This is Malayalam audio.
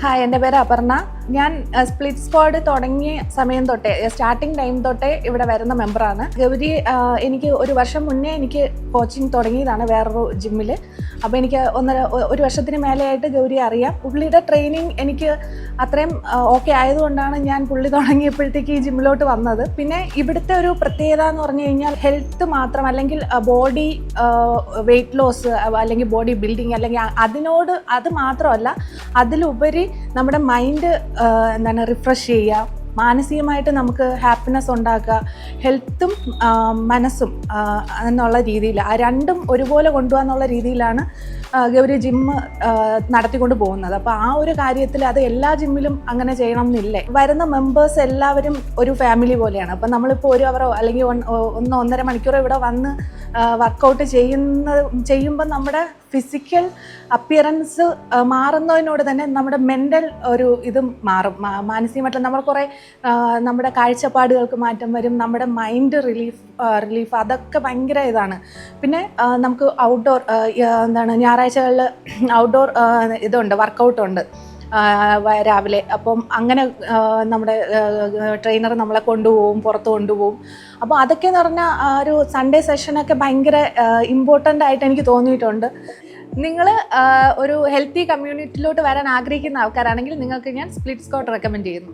ഹായ്, എൻ്റെ പേര് അപർണ. ഞാൻ സ്പ്ലിറ്റ് സ്ക്വാഡ് തുടങ്ങിയ സമയം തൊട്ടേ, സ്റ്റാർട്ടിങ് ടൈം തൊട്ടേ ഇവിടെ വരുന്ന മെമ്പറാണ്. ഗൗരി എനിക്ക് ഒരു വർഷം മുന്നേ എനിക്ക് കോച്ചിങ് തുടങ്ങിയതാണ് വേറൊരു ജിമ്മിൽ. അപ്പോൾ എനിക്ക് ഒരു വർഷത്തിന് മേലെയായിട്ട് ഗൗരിയെ അറിയാം. പുള്ളിയുടെ ട്രെയിനിങ് എനിക്ക് അത്രയും ഓക്കെ ആയതുകൊണ്ടാണ് ഞാൻ പുള്ളി തുടങ്ങിയപ്പോഴത്തേക്ക് ഈ ജിമ്മിലോട്ട് വന്നത്. പിന്നെ ഇവിടുത്തെ ഒരു പ്രത്യേകത എന്ന് പറഞ്ഞു കഴിഞ്ഞാൽ ഹെൽത്ത് മാത്രം, അല്ലെങ്കിൽ ബോഡി വെയ്റ്റ് ലോസ്, അല്ലെങ്കിൽ ബോഡി ബിൽഡിങ്, അല്ലെങ്കിൽ അത് മാത്രമല്ല, അതിലുപരി നമ്മുടെ മൈൻഡ് റിഫ്രഷ് ചെയ്യുക, മാനസികമായിട്ട് നമുക്ക് ഹാപ്പിനെസ് ഉണ്ടാക്കുക, ഹെൽത്തും മനസ്സും എന്നുള്ള രീതിയിൽ ആ രണ്ടും ഒരുപോലെ കൊണ്ടുപോകാന്നുള്ള രീതിയിലാണ് ഗൗരി ജിമ്മ് നടത്തിക്കൊണ്ട് പോകുന്നത്. അപ്പോൾ ആ ഒരു കാര്യത്തിൽ അത് എല്ലാ ജിമ്മിലും അങ്ങനെ ചെയ്യണം എന്നില്ലേ. വരുന്ന മെമ്പേഴ്സ് എല്ലാവരും ഒരു ഫാമിലി പോലെയാണ്. അപ്പോൾ നമ്മളിപ്പോൾ 1 അവറോ അല്ലെങ്കിൽ 1-1.5 മണിക്കൂറോ ഇവിടെ വന്ന് വർക്കൗട്ട് ചെയ്യുമ്പോൾ നമ്മുടെ ഫിസിക്കൽ അപ്പിയറൻസ് മാറുന്നതിനോട് തന്നെ നമ്മുടെ മെൻ്റൽ ഒരു ഇതും മാറും. മാനസികമായിട്ടുള്ള നമ്മൾ കുറേ നമ്മുടെ കാഴ്ചപ്പാടുകൾക്ക് മാറ്റം വരും, നമ്മുടെ മൈൻഡ് റിലീഫ് അതൊക്കെ ഭയങ്കര ഇതാണ്. പിന്നെ നമുക്ക് ഔട്ട്ഡോർ ഞായറാഴ്ചകളിൽ ഔട്ട്ഡോർ ഇതുണ്ട്, വർക്കൗട്ടുണ്ട് രാവിലെ. അപ്പം അങ്ങനെ നമ്മുടെ ട്രെയിനർ നമ്മളെ കൊണ്ടുപോകും, പുറത്ത് കൊണ്ടുപോകും. അപ്പോൾ അതൊക്കെയെന്ന് പറഞ്ഞാൽ ഒരു സൺഡേ സെഷനൊക്കെ ഭയങ്കര ഇമ്പോർട്ടൻ്റ് ആയിട്ട് എനിക്ക് തോന്നിയിട്ടുണ്ട്. നിങ്ങൾ ഒരു ഹെൽത്തി കമ്മ്യൂണിറ്റിയിലോട്ട് വരാൻ ആഗ്രഹിക്കുന്ന ആൾക്കാരാണെങ്കിൽ നിങ്ങൾക്ക് ഞാൻ സ്പ്ലിറ്റ് സ്ക്വാഡ് റെക്കമെൻഡ് ചെയ്യുന്നു.